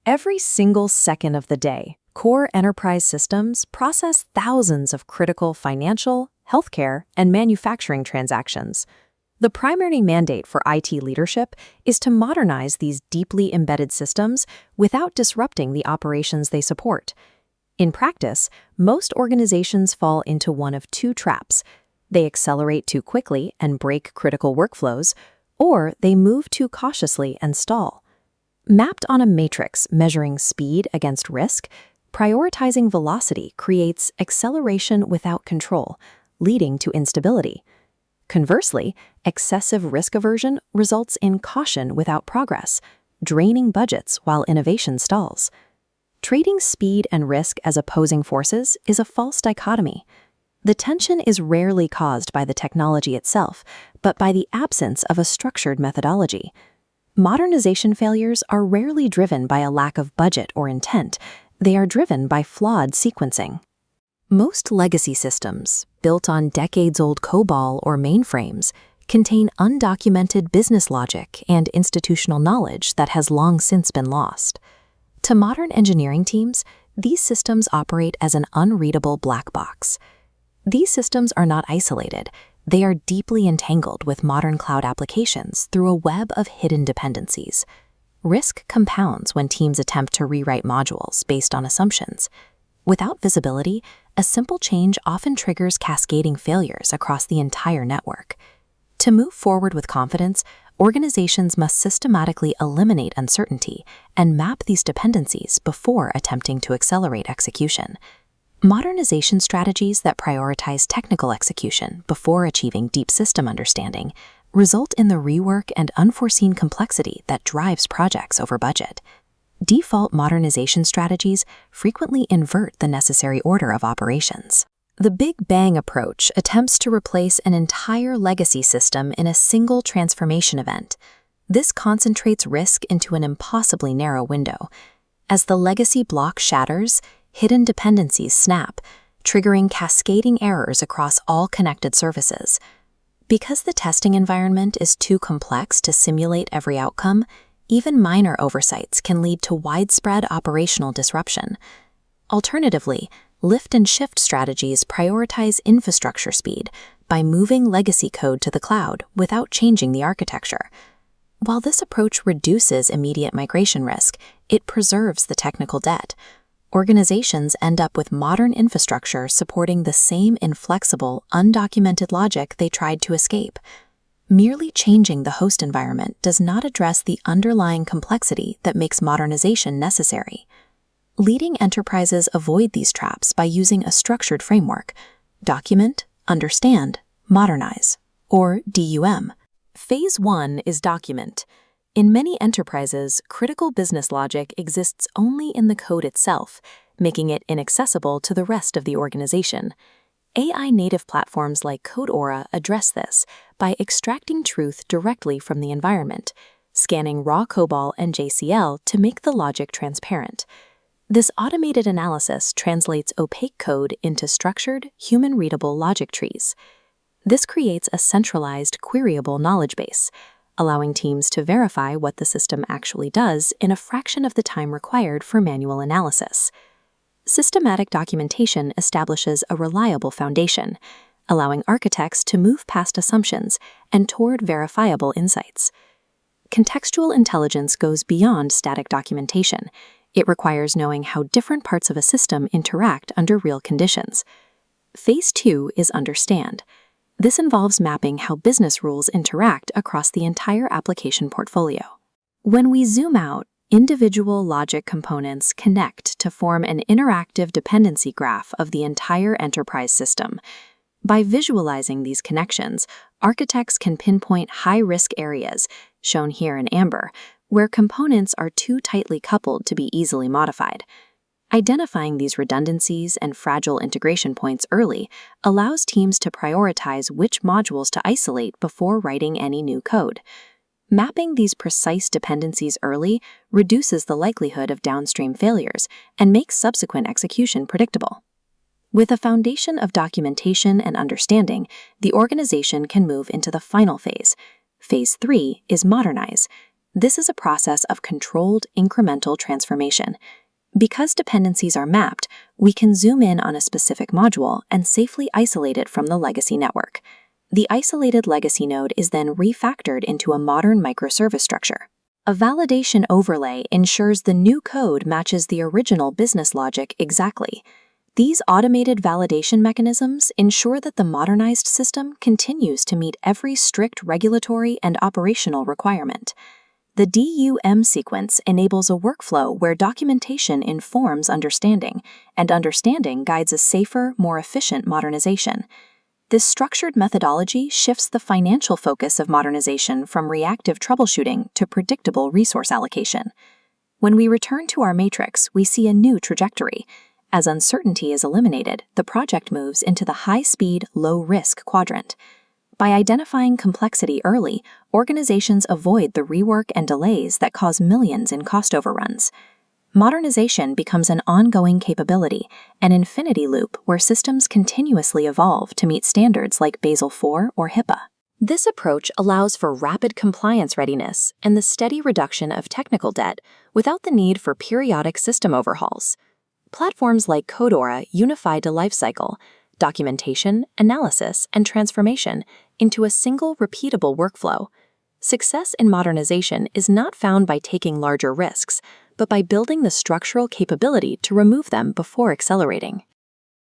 Every single second of the day, core enterprise systems process thousands of critical financial, healthcare, and manufacturing transactions. The primary mandate for IT leadership is to modernize these deeply embedded systems without disrupting the operations they support. In practice, most organizations fall into one of two traps. They accelerate too quickly and break critical workflows, or they move too cautiously and stall. Mapped on a matrix measuring speed against risk, prioritizing velocity creates acceleration without control, leading to instability. Conversely, excessive risk aversion results in caution without progress, draining budgets while innovation stalls. Trading speed and risk as opposing forces is a false dichotomy. The tension is rarely caused by the technology itself, but by the absence of a structured methodology. Modernization failures are rarely driven by a lack of budget or intent. They are driven by flawed sequencing. Most legacy systems, built on decades-old COBOL or mainframes, contain undocumented business logic and institutional knowledge that has long since been lost. To modern engineering teams, these systems operate as an unreadable black box. These systems are not isolated. They are deeply entangled with modern cloud applications through a web of hidden dependencies. Risk compounds when teams attempt to rewrite modules based on assumptions. Without visibility, a simple change often triggers cascading failures across the entire network. To move forward with confidence, organizations must systematically eliminate uncertainty and map these dependencies before attempting to accelerate execution. Modernization strategies that prioritize technical execution before achieving deep system understanding result in the rework and unforeseen complexity that drives projects over budget. Default modernization strategies frequently invert the necessary order of operations. The Big Bang approach attempts to replace an entire legacy system in a single transformation event. This concentrates risk into an impossibly narrow window. As the legacy block shatters, hidden dependencies snap, triggering cascading errors across all connected services. Because the testing environment is too complex to simulate every outcome, even minor oversights can lead to widespread operational disruption. Alternatively, lift and shift strategies prioritize infrastructure speed by moving legacy code to the cloud without changing the architecture. While this approach reduces immediate migration risk, it preserves the technical debt. Organizations end up with modern infrastructure supporting the same inflexible, undocumented logic they tried to escape. Merely changing the host environment does not address the underlying complexity that makes modernization necessary. Leading enterprises avoid these traps by using a structured framework: document, understand, modernize, or DUM. Phase 1 is document. In many enterprises, critical business logic exists only in the code itself, making it inaccessible to the rest of the organization. AI-native platforms like CodeAura address this by extracting truth directly from the environment, scanning raw COBOL and JCL to make the logic transparent. This automated analysis translates opaque code into structured, human-readable logic trees. This creates a centralized, queryable knowledge base, allowing teams to verify what the system actually does in a fraction of the time required for manual analysis. Systematic documentation establishes a reliable foundation, allowing architects to move past assumptions and toward verifiable insights. Contextual intelligence goes beyond static documentation. It requires knowing how different parts of a system interact under real conditions. Phase 2 is understand. This involves mapping how business rules interact across the entire application portfolio. When we zoom out, individual logic components connect to form an interactive dependency graph of the entire enterprise system. By visualizing these connections, architects can pinpoint high-risk areas, shown here in amber, where components are too tightly coupled to be easily modified. Identifying these redundancies and fragile integration points early allows teams to prioritize which modules to isolate before writing any new code. Mapping these precise dependencies early reduces the likelihood of downstream failures and makes subsequent execution predictable. With a foundation of documentation and understanding, the organization can move into the final phase. Phase 3 is modernize. This is a process of controlled incremental transformation. Because dependencies are mapped, we can zoom in on a specific module and safely isolate it from the legacy network. The isolated legacy node is then refactored into a modern microservice structure. A validation overlay ensures the new code matches the original business logic exactly. These automated validation mechanisms ensure that the modernized system continues to meet every strict regulatory and operational requirement. The DUM sequence enables a workflow where documentation informs understanding, and understanding guides a safer, more efficient modernization. This structured methodology shifts the financial focus of modernization from reactive troubleshooting to predictable resource allocation. When we return to our matrix, we see a new trajectory. As uncertainty is eliminated, the project moves into the high-speed, low-risk quadrant. By identifying complexity early, organizations avoid the rework and delays that cause millions in cost overruns. Modernization becomes an ongoing capability, an infinity loop where systems continuously evolve to meet standards like Basel IV or HIPAA. This approach allows for rapid compliance readiness and the steady reduction of technical debt without the need for periodic system overhauls. Platforms like Codora unify the lifecycle, documentation, analysis, and transformation into a single repeatable workflow. Success in modernization is not found by taking larger risks, but by building the structural capability to remove them before accelerating.